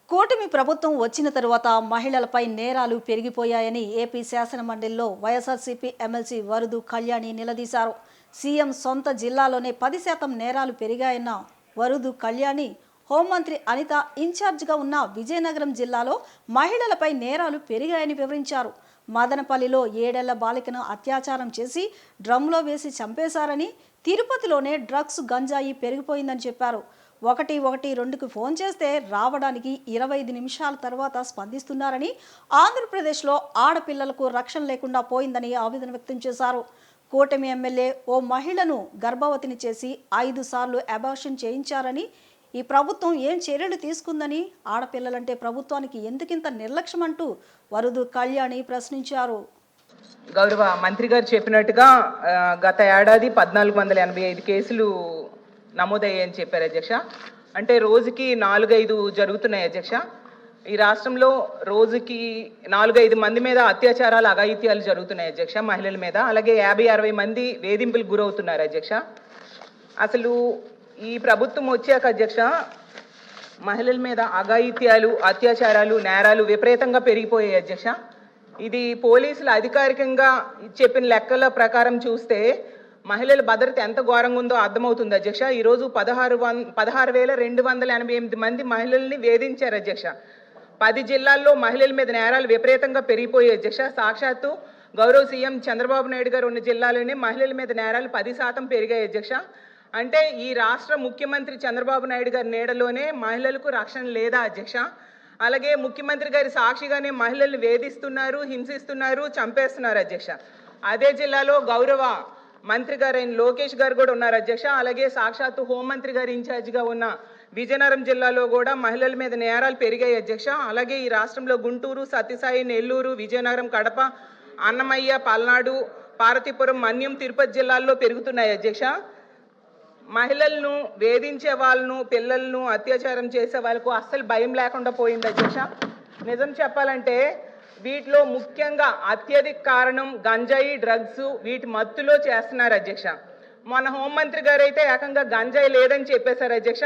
కూటమి ప్రభుత్వం వచ్చిన తరువాత మహిళలపై నేరాలు పెరిగిపోయాయని ఏపీ శాసనమండలిలో వైఎస్ఆర్సీపీ ఎమ్మెల్సీ వరుదు కళ్యాణి నిలదీశారు. సీఎం సొంత జిల్లాలోనే 10% నేరాలు పెరిగాయన్న వరుదు కళ్యాణి హోంమంత్రి అనిత ఇన్ఛార్జిగా ఉన్న విజయనగరం జిల్లాలో మహిళలపై నేరాలు పెరిగాయని వివరించారు. మదనపల్లిలో 7 ఏళ్ల బాలికను అత్యాచారం చేసి డ్రమ్లో వేసి చంపేశారని, తిరుపతిలోనే డ్రగ్స్ గంజాయి పెరిగిపోయిందని చెప్పారు. 112కి ఫోన్ చేస్తే రావడానికి 25 నిమిషాల తర్వాత స్పందిస్తున్నారని, ఆంధ్రప్రదేశ్లో ఆడపిల్లలకు రక్షణ లేకుండా పోయిందని ఆవేదన వ్యక్తం చేశారు. కూటమి ఎమ్మెల్యే ఓ మహిళను గర్భవతిని చేసి 5 సార్లు అబార్షన్ చేయించారని, ఈ ప్రభుత్వం ఏం చర్యలు తీసుకుందని, ఆడపిల్లలంటే ప్రభుత్వానికి ఎందుకింత నిర్లక్ష్యం అంటూ వరుదు కళ్యాణి ప్రశ్నించారు. గౌరవ మంత్రి గారు చెప్పినట్టుగా గత ఏడాది 1485 కేసులు నమోదయ్యాయని చెప్పారు అధ్యక్ష. అంటే రోజుకి 4-5 జరుగుతున్నాయి అధ్యక్ష. ఈ రాష్ట్రంలో రోజుకి 4-5 మంది మీద అత్యాచారాలు అఘాయిత్యాలు జరుగుతున్నాయి అధ్యక్ష, మహిళల మీద. అలాగే 50-60 మంది వేధింపులకు గురవుతున్నారు అధ్యక్ష. అసలు ఈ ప్రభుత్వం వచ్చాక అధ్యక్ష మహిళల మీద అఘాయిత్యాలు, అత్యాచారాలు, నేరాలు విపరీతంగా పెరిగిపోయాయి అధ్యక్ష. ఇది పోలీసులు అధికారికంగా చెప్పిన లెక్కల ప్రకారం చూస్తే మహిళల భద్రత ఎంత ఘోరంగా ఉందో అర్థమవుతుంది అధ్యక్ష. ఈరోజు 16,288 మంది మహిళల్ని వేధించారు అధ్యక్ష. 10 జిల్లాల్లో మహిళల మీద నేరాలు విపరీతంగా పెరిగిపోయాయి అధ్యక్ష. సాక్షాత్తు గౌరవ సీఎం చంద్రబాబు నాయుడు గారు ఉన్న జిల్లాలోనే మహిళల మీద నేరాలు 10% పెరిగాయి అధ్యక్ష. అంటే ఈ రాష్ట్ర ముఖ్యమంత్రి చంద్రబాబు నాయుడు గారి నీడలోనే మహిళలకు రక్షణ లేదా అధ్యక్ష? అలాగే ముఖ్యమంత్రి గారి సాక్షిగానే మహిళల్ని వేధిస్తున్నారు, హింసిస్తున్నారు, చంపేస్తున్నారు అధ్యక్ష. అదే జిల్లాలో గౌరవ మంత్రి గారు అయిన లోకేష్ గారు కూడా ఉన్నారు అధ్యక్ష. అలాగే సాక్షాత్తు హోంమంత్రి గారు ఇన్ఛార్జిగా ఉన్న విజయనగరం జిల్లాలో కూడా మహిళల మీద నేరాలు పెరిగాయి అధ్యక్ష. అలాగే ఈ రాష్ట్రంలో గుంటూరు, సత్యసాయి, నెల్లూరు, విజయనగరం, కడప, అన్నమయ్య, పల్నాడు, పార్వతీపురం, మన్యం, తిరుపతి జిల్లాల్లో పెరుగుతున్నాయి అధ్యక్ష. మహిళలను వేధించే వాళ్ళను, పిల్లలను అత్యాచారం చేసే వాళ్ళకు అస్సలు భయం లేకుండా పోయింది అధ్యక్ష. నిజం చెప్పాలంటే వీటిలో ముఖ్యంగా అత్యధిక కారణం గంజాయి, డ్రగ్స్, వీటి మత్తులో చేస్తున్నారు అధ్యక్ష. మన హోంమంత్రి గారు అయితే ఏకంగా గంజాయి లేదని చెప్పేశారు అధ్యక్ష.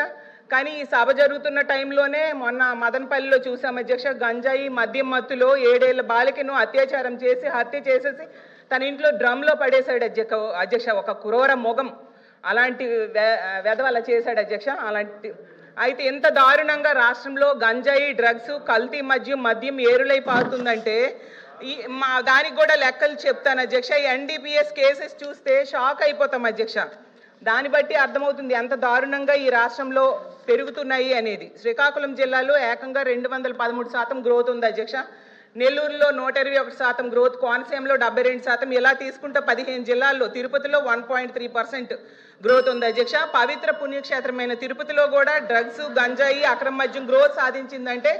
కానీ ఈ సభ జరుగుతున్న టైంలోనే మొన్న మదనపల్లిలో చూసాం అధ్యక్ష, గంజాయి మద్యం మత్తులో 7 ఏళ్ల బాలికను అత్యాచారం చేసి హత్య చేసేసి తన ఇంట్లో డ్రమ్లో పడేశాడు అధ్యక్ష. ఒక క్రూర మొగం అలాంటి వెధవల చేశాడు అధ్యక్ష. అలాంటి అయితే ఎంత దారుణంగా రాష్ట్రంలో గంజాయి, డ్రగ్స్, కల్తీ మద్యం ఏరులై పారుతుందంటే దానికి కూడా లెక్కలు చెప్తాను అధ్యక్ష. ఎన్డీపీఎస్ కేసెస్ చూస్తే షాక్ అయిపోతాం అధ్యక్ష. దాన్ని బట్టి అర్థమవుతుంది ఎంత దారుణంగా ఈ రాష్ట్రంలో పెరుగుతున్నాయి అనేది. శ్రీకాకుళం జిల్లాలో ఏకంగా 213% గ్రోత్ ఉంది అధ్యక్ష. నెల్లూరులో 121% గ్రోత్, కోనసీమలో 72%, ఇలా తీసుకుంటే 15 జిల్లాల్లో, తిరుపతిలో 1.3% గ్రోత్ ఉంది అధ్యక్ష. పవిత్ర పుణ్యక్షేత్రమైన తిరుపతిలో కూడా డ్రగ్స్, గంజాయి, అక్రమ మద్యం గ్రోత్ సాధించిందంటే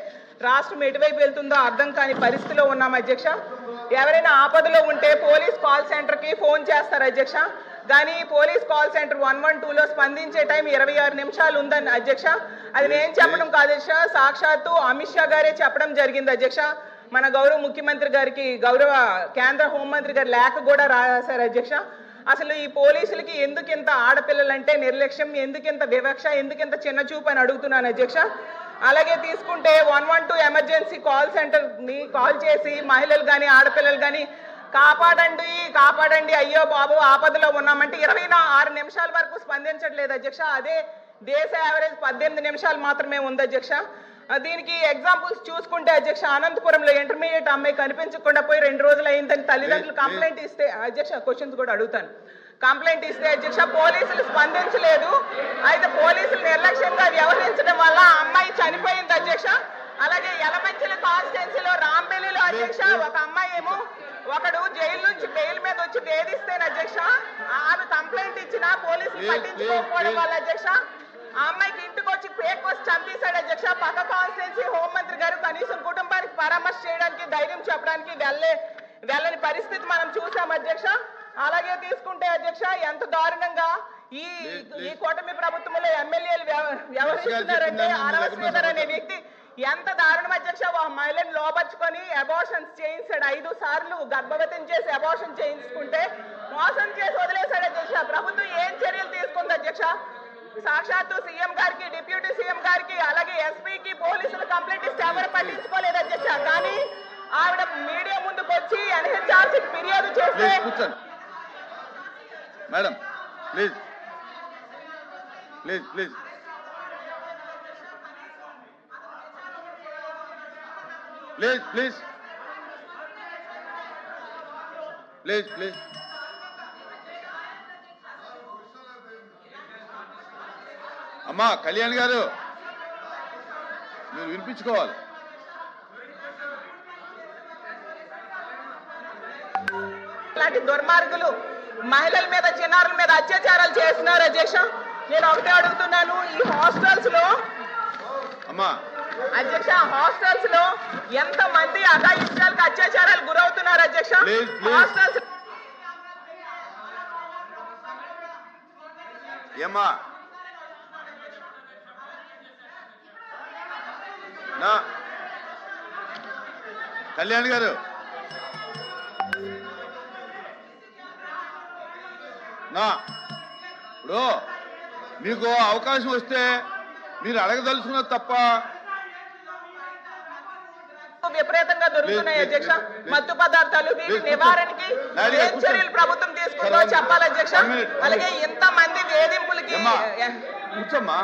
రాష్ట్రం ఎటువైపు వెళ్తుందో అర్థం కాని పరిస్థితిలో ఉన్నాం అధ్యక్ష. ఎవరైనా ఆపదలో ఉంటే పోలీస్ కాల్ సెంటర్కి ఫోన్ చేస్తారు అధ్యక్ష. కానీ పోలీస్ కాల్ సెంటర్ 112లో స్పందించే టైం 26 నిమిషాలు ఉందని అధ్యక్ష. అది నేను చెప్పడం కాదు అధ్యక్ష, సాక్షాత్తు అమిత్ షా గారే చెప్పడం జరిగింది అధ్యక్ష. మన గౌరవ ముఖ్యమంత్రి గారికి గౌరవ కేంద్ర హోంమంత్రి గారు లేఖ కూడా రాశారు అధ్యక్ష. అసలు ఈ పోలీసులకి ఎందుకింత ఆడపిల్లలంటే నిర్లక్ష్యం, ఎందుకింత వివక్ష, ఎందుకింత చిన్న చూపు అని అడుగుతున్నాను అధ్యక్ష. అలాగే తీసుకుంటే 112 ఎమర్జెన్సీ కాల్ సెంటర్ని కాల్ చేసి మహిళలు కానీ ఆడపిల్లలు కానీ కాపాడండి, కాపాడండి, అయ్యో బాబు ఆపదలో ఉన్నామంటే 26 నిమిషాల వరకు స్పందించట్లేదు అధ్యక్ష. అదే దేశ యావరేజ్ 18 నిమిషాలు మాత్రమే ఉంది అధ్యక్ష. దీనికి ఎగ్జాంపుల్స్ చూసుకుంటే అధ్యక్ష, అనంతపురంలో ఇంటర్మీడియట్ అమ్మాయి కనిపించకుండా పోయి 2 రోజులు అయిందని తల్లిదండ్రులు కంప్లైంట్ ఇస్తే అధ్యక్ష, క్వశ్చన్స్ కూడా అడుగుతాను, కంప్లైంట్ ఇస్తే అధ్యక్ష పోలీసులు స్పందించలేదు. అయితే పోలీసులు నిర్లక్ష్యంగా వ్యవహరించడం వల్ల ఆ అమ్మాయి చనిపోయింది అధ్యక్ష. అలాగే యలమంచిలి కాన్స్టిట్యున్సీలో రాంబెల్లిలో అధ్యక్ష ఒక అమ్మాయి ఏమో ఒకడు జైలు నుంచి బెయిల్ మీద వచ్చి వేధిస్తేనే అధ్యక్ష ఆమె కంప్లైంట్ ఇచ్చినా పోలీసులు పట్టించుకోకపోవడం వల్ల అధ్యక్ష ఆ అమ్మాయికి ఇంటికి వచ్చి పేక్ వచ్చి చంపేశాడు అధ్యక్ష. పక్క కాన్స్టిట్యున్సీ హోంమంత్రి గారు కనీసం కుటుంబానికి పరామర్శ చేయడానికి, ధైర్యం చెప్పడానికి వెళ్ళని పరిస్థితి మనం చూసాం అధ్యక్ష. అలాగే తీసుకుంటే అధ్యక్ష ఎంత దారుణంగా ఈ కూటమి ప్రభుత్వంలో ఎమ్మెల్యేలు వ్యవహరిస్తున్నారంటే అరవ శ్రీధర్ అనే వ్యక్తి ఎంత దారుణం అధ్యక్ష. మహిళను లోపరుచుకొని అబార్షన్స్ చేయించాడు, 5 సార్లు గర్భవతిని చేసి అబార్షన్ చేయించుకుంటే మోసం చేసి వదిలేశాడు అధ్యక్ష. ప్రభుత్వం ఏం చర్యలు తీసుకుంది అధ్యక్ష? సాక్షాత్తు సీఎం గారికి, డిప్యూటీ సీఎం గారికి, అలాగే ఎస్పీకి పోలీసులు కంప్లైంట్ కంప్లైంట్ ఇస్తే ఎవరు పట్టించుకోలేదు అధ్యక్ష. కానీ ఆవిడ మీడియా ముందుకు వచ్చి ఎన్హెచ్ఆర్సీ ఫిర్యాదు చేస్తే కూర్చోండి madam, please please please. Please please please please. అమ్మా కళ్యాణ్ గారు, మీరు వినిపించుకోవాలి. ఇలాంటి దుర్మార్గులు మహిళల మీద చిన్నారుల మీద అత్యాచారాలు చేస్తున్నారు అధ్యక్ష. నేను ఒకటే అడుగుతున్నాను, ఈ హాస్టల్స్ లో అమ్మా అధ్యక్ష హాస్టల్స్ లో ఎంత మంది అఘాయిత్యాలకు అత్యాచారాలు గురవుతున్నారు అధ్యక్ష. Please, please. హాస్టల్స్ ఏమ్మా నా కళ్యాణ్ గారు, నా ఇప్పుడు మీకు అవకాశం వస్తే మీరు అడగదలుచుకున్నది తప్ప విపరీతంగా దొరుకుతున్నాయి అధ్యక్ష. మత్తు పదార్థాలు వీటి నివారణకి ఏం చర్యలు ప్రభుత్వం తీసుకుందో చెప్పాలి అధ్యక్ష. అలాగే ఇంత మంది వేధింపులకి కూర్చోమ్మా.